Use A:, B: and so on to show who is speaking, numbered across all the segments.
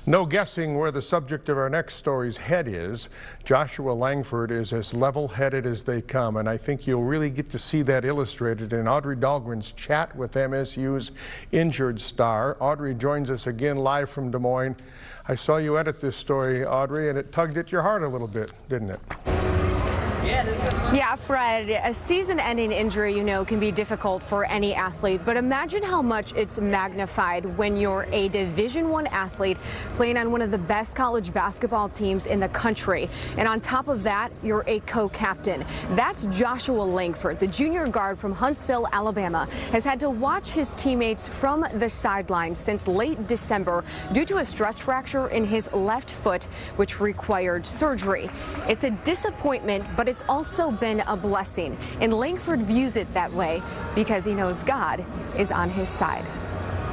A: No guessing where the subject of our next story's head is. Joshua Langford is as level-headed as they come, and I think you'll really get to see that illustrated in Audrey Dahlgren's chat with MSU's injured star. Audrey joins us again live from Des Moines. I saw you edit this story, Audrey, and it tugged at your heart a little bit, didn't it?
B: Yeah, Fred, a season-ending injury, can be difficult for any athlete, but imagine how much it's magnified when you're a Division I athlete playing on one of the best college basketball teams in the country. And on top of that, you're a co-captain. That's Joshua Langford, the junior guard from Huntsville, Alabama, has had to watch his teammates from the sidelines since late December due to a stress fracture in his left foot, which required surgery. It's a disappointment, but it's also been a blessing, and Langford views it that way because he knows God is on his side.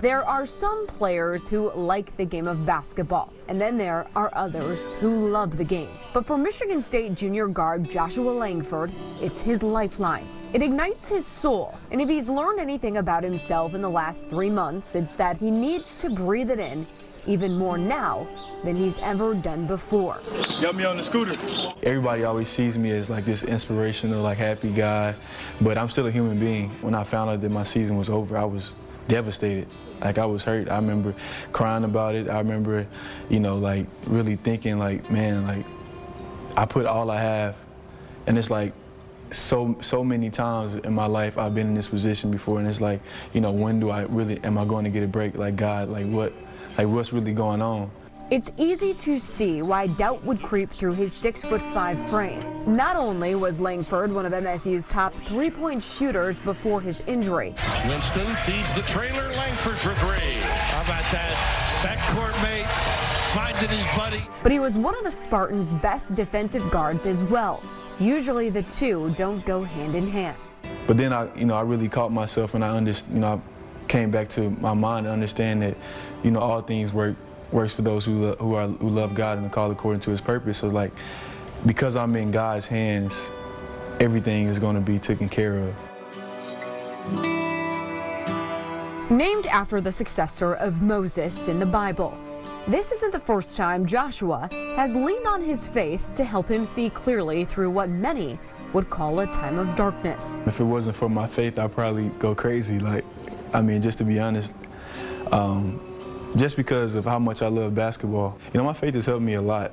B: There are some players who like the game of basketball, and then there are others who love the game. But for Michigan State junior guard Joshua Langford, it's his lifeline. It ignites his soul, and if he's learned anything about himself in the last 3 months, it's that he needs to breathe it in even more now than he's ever done before.
C: Got me on the scooter. Everybody always sees me as like this inspirational, like happy guy, but I'm still a human being. When I found out that my season was over, I was devastated. Like, I was hurt. I remember crying about it. I remember, like really thinking like, man, like I put all I have, and it's like so many times in my life I've been in this position before, and it's like, when am I going to get a break? Like, God, what's really going on?
B: It's easy to see why doubt would creep through his 6'5" frame. Not only was Langford one of MSU's top three-point shooters before his injury.
D: Winston feeds the trailer, Langford for three. How about that? Backcourt mate, finding his buddy.
B: But he was one of the Spartans' best defensive guards as well. Usually the two don't go hand in hand.
C: But then I really caught myself, and I came back to my mind to understand that, all things works for those who love God and are called according to his purpose. So like, because I'm in God's hands, everything is going to be taken care of.
B: Named after the successor of Moses in the Bible, this isn't the first time Joshua has leaned on his faith to help him see clearly through what many would call a time of darkness.
C: If it wasn't for my faith, I'd probably go crazy. Just to be honest, just because of how much I love basketball. My faith has helped me a lot.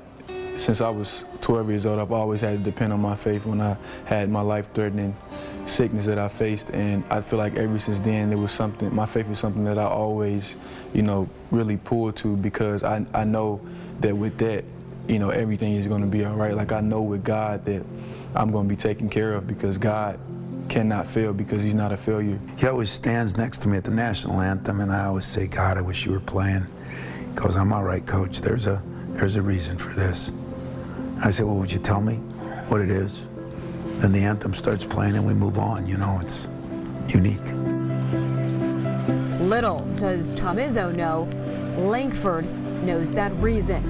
C: Since I was 12 years old, I've always had to depend on my faith when I had my life-threatening sickness that I faced, and I feel like ever since then, my faith was something that I always, really pulled to, because I know that with that, everything is going to be all right. Like, I know with God that I'm going to be taken care of, because God cannot fail, because he's not a failure.
E: He always stands next to me at the national anthem, and I always say, God, I wish you were playing. He goes, I'm all right, coach. There's a reason for this. I say, well, would you tell me what it is? Then the anthem starts playing and we move on. It's unique.
B: Little does Tom Izzo know, Langford knows that reason,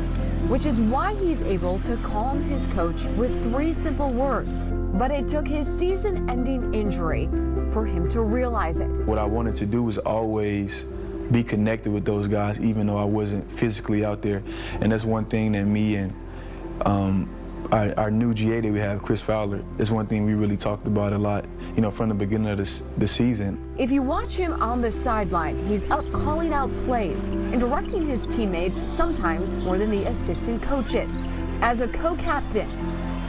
B: which is why he's able to calm his coach with 3 simple words. But it took his season-ending injury for him to realize it.
C: What I wanted to do was always be connected with those guys, even though I wasn't physically out there. And that's one thing that me and our new GA that we have, Chris Fowler, is one thing we really talked about a lot, from the beginning of the season.
B: If you watch him on the sideline, he's up calling out plays and directing his teammates, sometimes more than the assistant coaches. As a co-captain,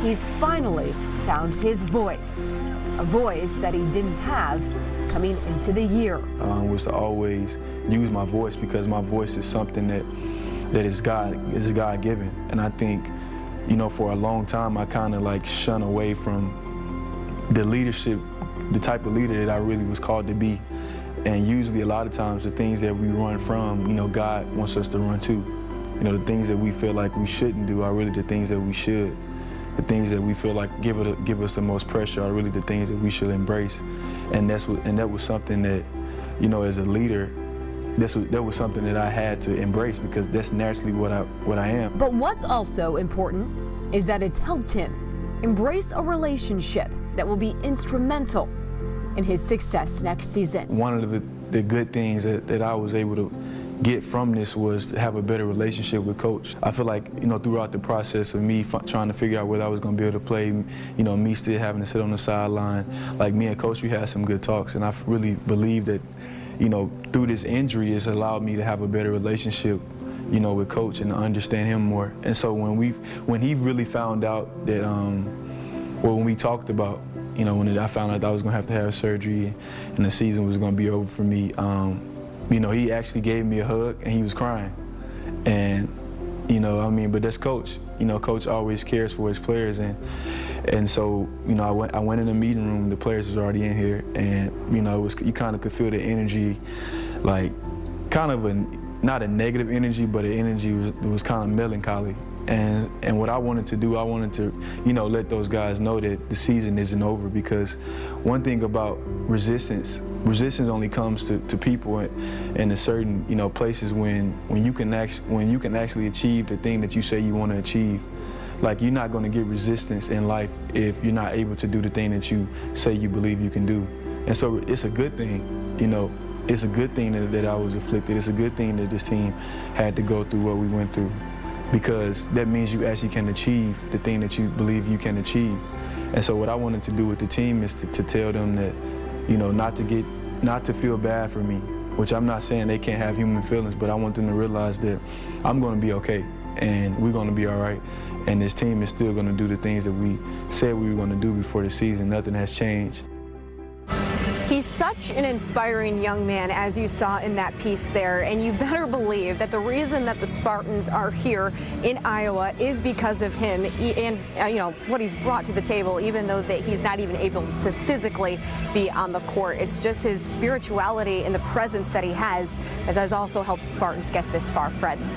B: he's finally found his voice, a voice that he didn't have coming into the year.
C: Was to always use my voice, because my voice is something that is God-given. And I think, for a long time, I kind of shun away from the leadership, the type of leader that I really was called to be. And usually a lot of times the things that we run from, God wants us to run to. The things that we feel like we shouldn't do are really the things that we should. The things that we feel like give us the most pressure are really the things that we should embrace. And that was something that, as a leader, that was something that I had to embrace, because that's naturally what I am.
B: But what's also important is that it's helped him embrace a relationship that will be instrumental in his success next season.
C: One of the good things that I was able to get from this was to have a better relationship with Coach. I feel like, you know, throughout the process of me trying to figure out whether I was going to be able to play, you know, me still having to sit on the sideline, like me and Coach, we had some good talks, and I really believe that, you know, through this injury, it's allowed me to have a better relationship, you know, with Coach and to understand him more. And so when he really found out that, well, when we talked about, you know, when I found out that I was going to have surgery and the season was going to be over for me, you know, he actually gave me a hug and he was crying. And, you know, I mean, but that's Coach. You know, Coach always cares for his players. And so, you know, I went in the meeting room, the players was already in here, and, you know, you kind of could feel the energy, like kind of not a negative energy, but an energy was kind of melancholy. And what I wanted to do, I wanted to, you know, let those guys know that the season isn't over, because one thing about resistance only comes to people in a certain, you know, places when you can actually achieve the thing that you say you want to achieve. Like, you're not going to get resistance in life if you're not able to do the thing that you say you believe you can do. And so it's a good thing, you know. It's a good thing that I was afflicted. It's a good thing that this team had to go through what we went through, because that means you actually can achieve the thing that you believe you can achieve. And so what I wanted to do with the team is to tell them that, you know, not to feel bad for me, which I'm not saying they can't have human feelings, but I want them to realize that I'm going to be okay and we're going to be all right. And this team is still going to do the things that we said we were going to do before the season. Nothing has changed.
B: He's such an inspiring young man, as you saw in that piece there, and you better believe that the reason that the Spartans are here in Iowa is because of him and you know, what he's brought to the table, even though that he's not even able to physically be on the court. It's just his spirituality and the presence that he has that has also helped the Spartans get this far, Fred.